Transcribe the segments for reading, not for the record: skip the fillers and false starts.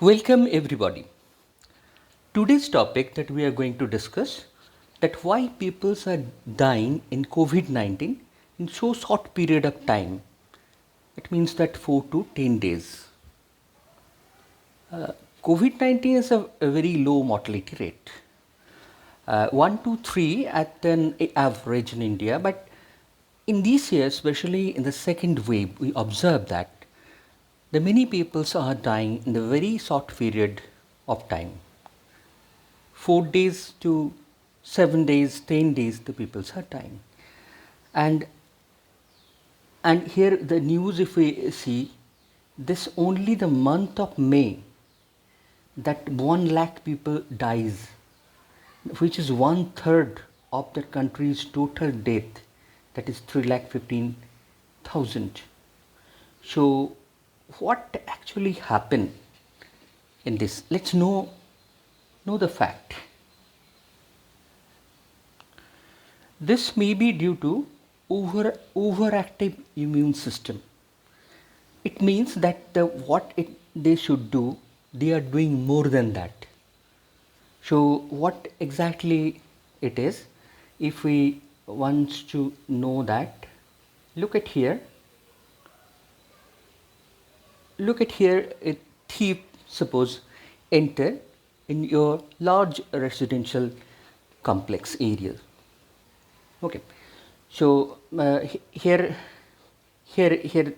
Welcome everybody. Today's topic that we are going to discuss that why people are dying in COVID-19 in so short period of time. It means that 4 to 10 days. COVID-19 is a very low mortality rate. 1 to 3 at an average in India, but in these years, especially in the second wave, we observe that the many people are dying in a very short period of time. 4 days to 7 days, 10 days, the people are dying. And here the news, if we see, this only the month of May, that 1 lakh people dies, which is 1/3 of the country's total death, that is 3,15,000. So what actually happened in this? Let's know the fact. This may be due to overactive immune system. It means that they should do, they are doing more than that. So what exactly it is, if we want to know that, look at here. Look at here, a thief suppose enter in your large residential complex area. Okay, so here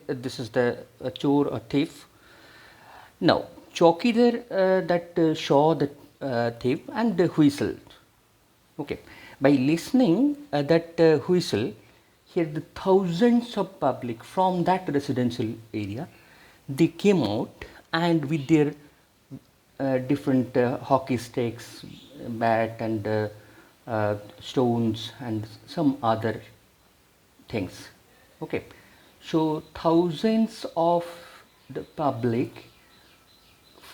this is the chore or thief. Now Chowkidar that saw the thief and whistled. Okay, by listening that whistle, here the thousands of public from that residential area, they came out and with their different hockey sticks, bat and stones and some other things. Okay, so thousands of the public,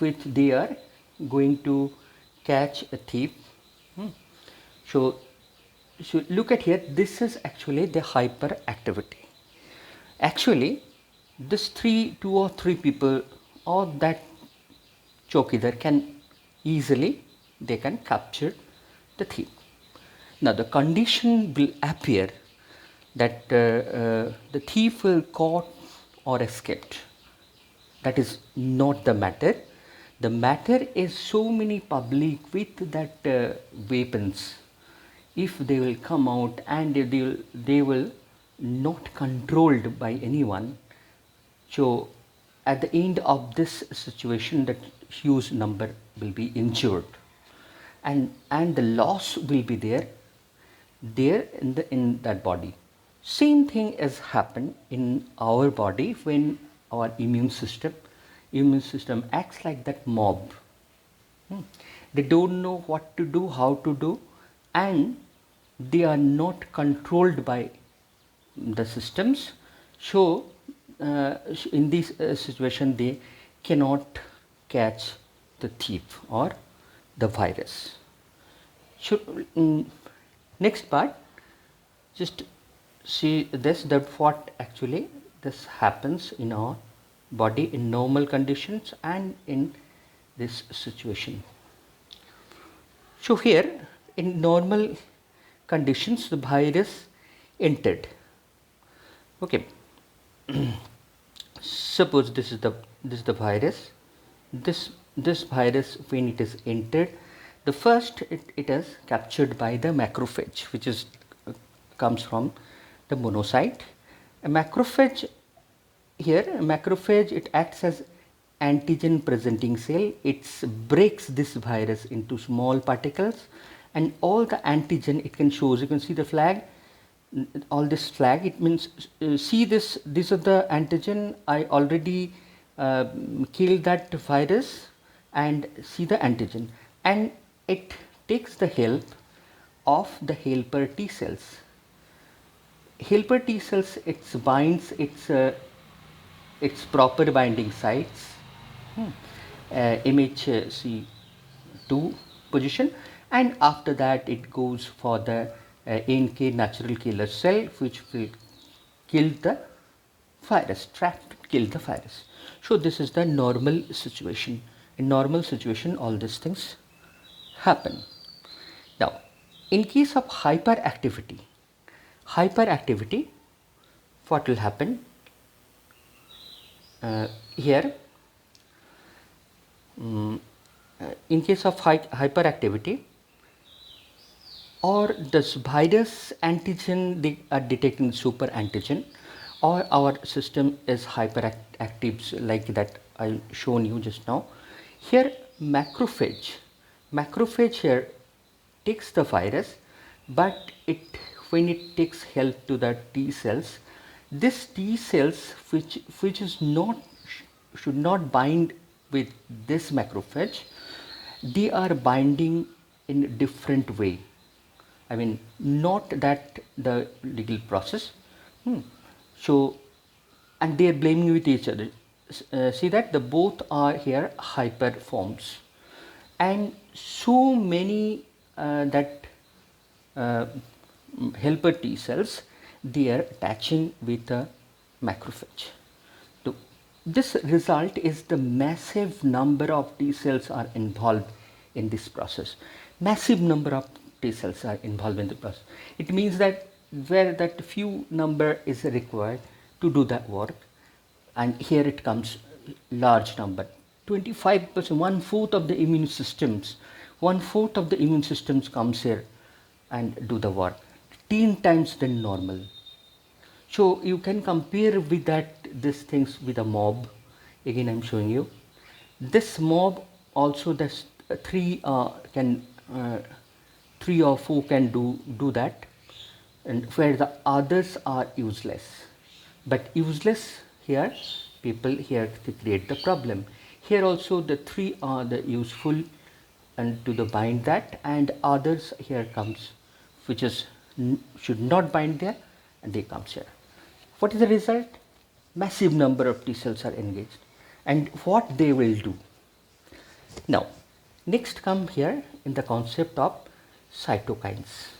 which they are going to catch a thief. So look at here, this is actually the hyperactivity. Actually, this 2 or 3 people or that chowkidar can easily, they can capture the thief. Now the condition will appear that the thief will caught or escaped. That is not the matter. The matter is so many public with that weapons. If they will come out and they will not controlled by anyone, so at the end of this situation, that huge number will be injured, and the loss will be there in that body. Same thing has happened in our body when our immune system acts like that mob. They don't know what to do, how to do, and they are not controlled by the systems. So in this situation, they cannot catch the thief or the virus. So next part, just see this, that what actually this happens in our body in normal conditions and in this situation. So here in normal conditions, the virus entered. Okay, suppose this is the virus. This virus, when it is entered, the first it is captured by the macrophage, which is comes from the monocyte. A macrophage, it acts as antigen presenting cell. It breaks this virus into small particles, and all the antigen it can shows. You can see the flag, all this flag, it means see this is the antigen. I already killed that virus, and see the antigen, and it takes the help of the helper T cells. Helper T cells, it binds its proper binding sites, MHC2 position, and after that it goes for the NK natural killer cell, which will kill the virus, kill the virus. So this is the normal situation. In normal situation, all these things happen. Now, in case of hyperactivity, what will happen? Here, in case of hyperactivity, or this virus antigen they are detecting super antigen, or our system is hyperactive like that I shown you just now. Here macrophage here takes the virus, but when it takes help to the T cells, this T cells which is not should not bind with this macrophage, they are binding in a different way. I mean, not that the legal process. So, and they are blaming with each other. See that the both are here hyper forms, and so many that uh, helper T cells, they are attaching with a macrophage. So this result is the massive number of T cells are involved in this process. Massive number of T cells are involved in the process. It means that where that few number is required to do that work, and here it comes large number, 25%, one fourth of the immune systems comes here and do the work, 10 times than normal. So you can compare with that these things with a mob. Again, I'm showing you this mob also. This three or four can do that, and where the others are useless. But useless here, people here to create the problem. Here also the three are the useful and to the bind that, and others here comes which is should not bind there, and they comes here. What is the result? Massive number of T cells are engaged, and what they will do. Now, next come here in the concept of cytokines.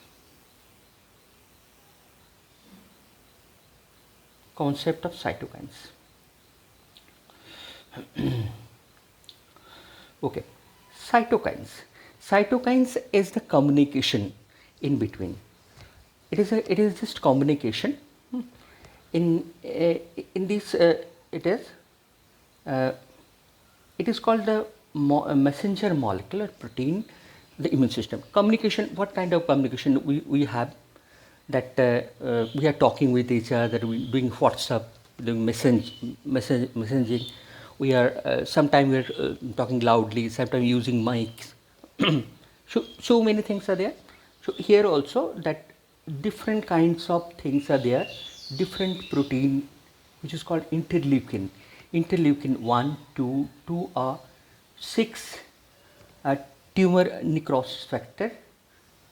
Concept of cytokines. Okay, cytokines. Cytokines is the communication in between. It is just communication. In this it is called the messenger molecule or protein, the immune system. Communication, what kind of communication we have? That we are talking with each other, we doing WhatsApp, doing messaging. We are sometimes we are talking loudly, sometimes using mics. So many things are there. So here also that different kinds of things are there. Different protein, which is called interleukin. Interleukin 1, 2, 2R, 6, tumor necrosis factor,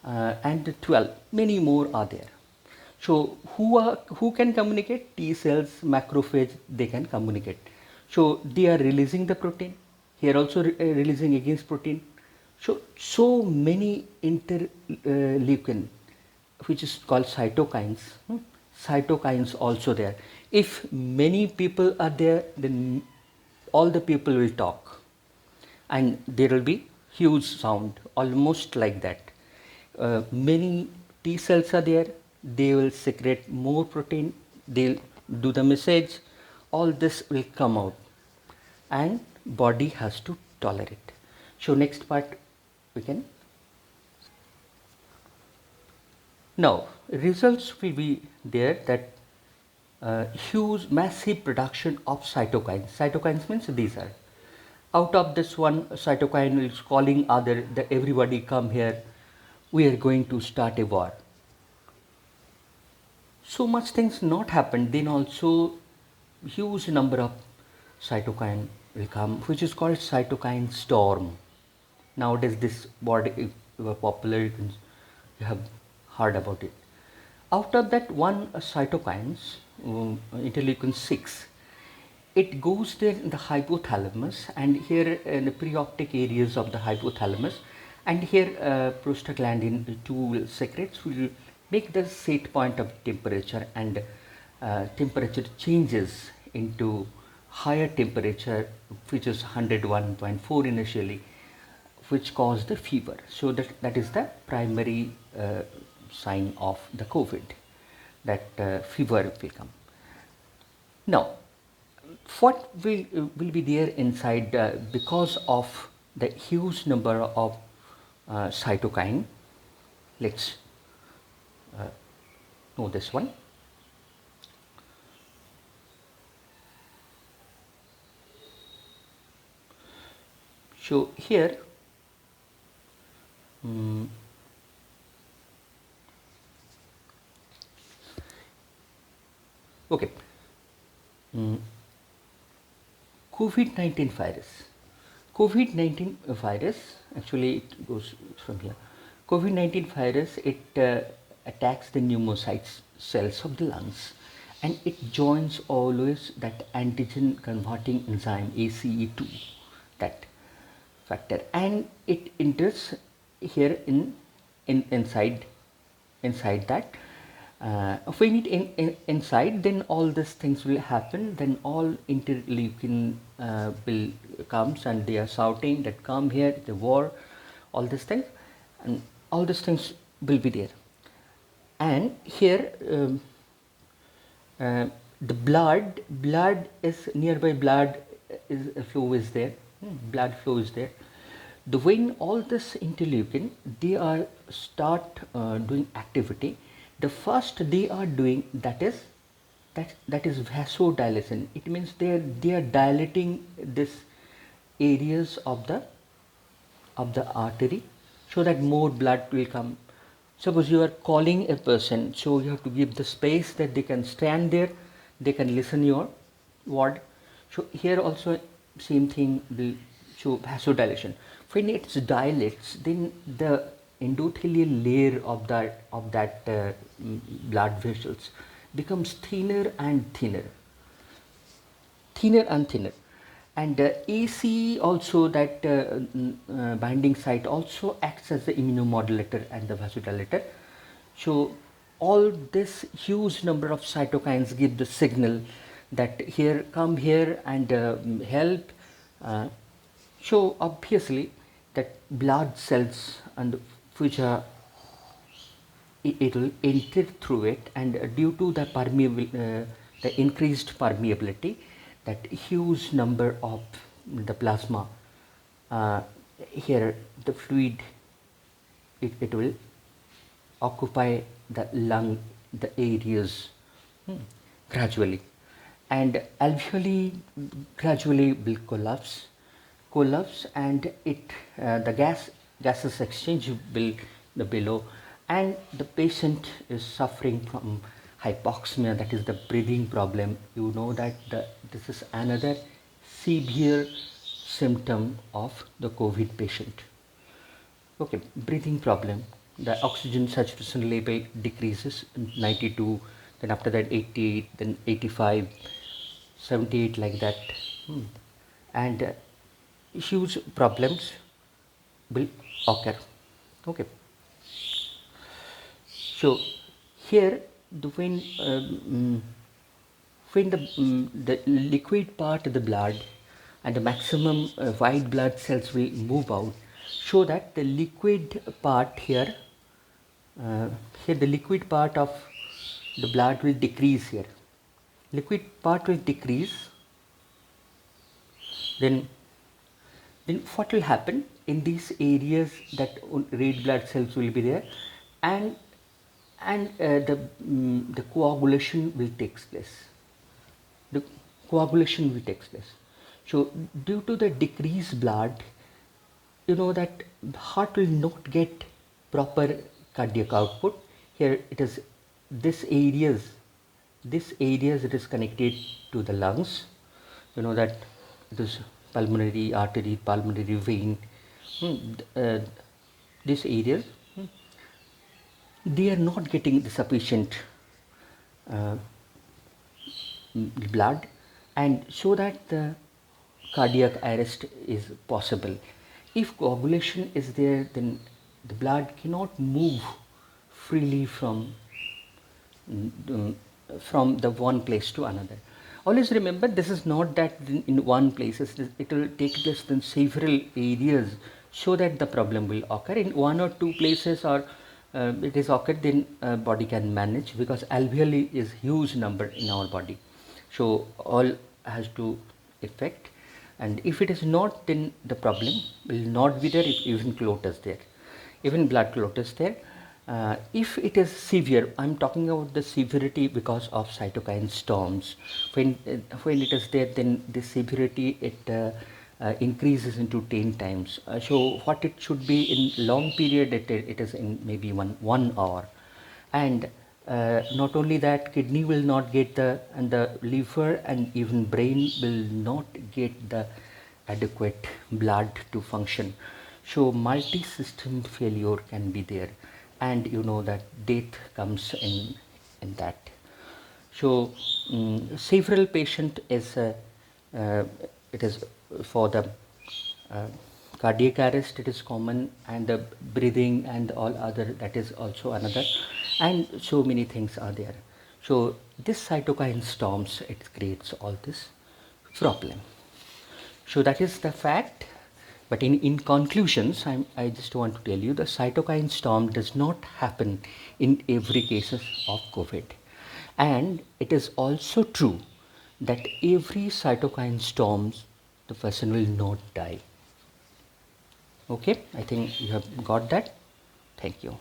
and 12. Many more are there. So who can communicate? T cells, macrophage, they can communicate. So they are releasing the protein. Here also releasing against protein. So many interleukin, which is called cytokines. Cytokines also there. If many people are there, then all the people will talk, and there will be huge sound, almost like that. Many T cells are there, they will secrete more protein, they'll do the message, all this will come out, and body has to tolerate. So next part we can. Now results will be there that huge massive production of cytokines. Cytokines means these are. Out of this one cytokine is calling other that everybody come here, we are going to start a war. So much things not happen, then also huge number of cytokine will come, which is called cytokine storm. Nowadays this word is popular, you have heard about it. Out of that one cytokines, interleukin 6, it goes there in the hypothalamus, and here in the preoptic areas of the hypothalamus, and here prostaglandin 2 will secretes, will make the set point of temperature, and temperature changes into higher temperature, which is 101.4 initially, which caused the fever. So that is the primary sign of the COVID, that fever will come. Now, what will be there inside because of the huge number of cytokine? Let's know this one. So here, okay, COVID-19 virus. COVID-19 virus, actually it goes from here. COVID-19 virus, it attacks the pneumocytes cells of the lungs, and it joins always that antigen converting enzyme ACE2, that factor, and it enters here inside that. When it inside, then all these things will happen. Then all interleukin will comes, and they are shouting that come here, the war, all these things, and all these things will be there. And here the blood is nearby. Blood is flow is there. Blood flow is there. The when all this interleukin, they are start doing activity, the first they are doing, that is vasodilation. It means they are dilating this areas of the artery, so that more blood will come. Suppose you are calling a person, so you have to give the space that they can stand there, they can listen your word. So here also same thing will show vasodilation. When it dilates, then the endothelial layer of that blood vessels becomes thinner and thinner, and AC also, that binding site also acts as the immunomodulator and the vasodilator. So all this huge number of cytokines give the signal that here, come here and help. So obviously that blood cells, and which are, it will enter through it, and due to the the increased permeability, that huge number of the plasma, here the fluid, it will occupy the lung, the areas gradually, and alveoli gradually will collapse, and it the gases exchange will the below, and the patient is suffering from hypoxia, that is the breathing problem. You know that this is another severe symptom of the COVID patient. Okay, breathing problem. The oxygen saturation level decreases 92, then after that 88, then 85, 78, like that. And huge problems will occur. Okay. So here when the liquid part of the blood and the maximum white blood cells will move out, so that the liquid part here the liquid part of the blood will decrease here. Liquid part will decrease. Then what will happen in these areas, that red blood cells will be there, and the coagulation will take place. The coagulation will take place. So due to the decreased blood, you know that heart will not get proper cardiac output. Here it is this areas it is connected to the lungs. You know that it is pulmonary artery, pulmonary vein. These areas, they are not getting the sufficient blood, and so that the cardiac arrest is possible. If coagulation is there, then the blood cannot move freely from the one place to another. Always remember, this is not that in one place, it will take place in several areas, so that the problem will occur in one or two places, or it is occurred, then body can manage, because alveoli is huge number in our body, so all has to affect. And if it is not, then the problem will not be there. If even clot is there, even blood clot is there, if it is severe, I'm talking about the severity because of cytokine storms. When it is there, then the severity, it increases into 10 times. So what it should be in long period, it is in maybe 1 hour. And not only that, kidney will not get and the liver and even brain will not get the adequate blood to function. So multi-system failure can be there, and you know that death comes in that. So several patient is uh, it is for the uh, cardiac arrest, it is common, and the breathing and all other, that is also another, and so many things are there. So this cytokine storms, it creates all this problem. So that is the fact. But in conclusions, I just want to tell you, the cytokine storm does not happen in every cases of COVID. And it is also true that every cytokine storms, the person will not die. Okay, I think you have got that. Thank you.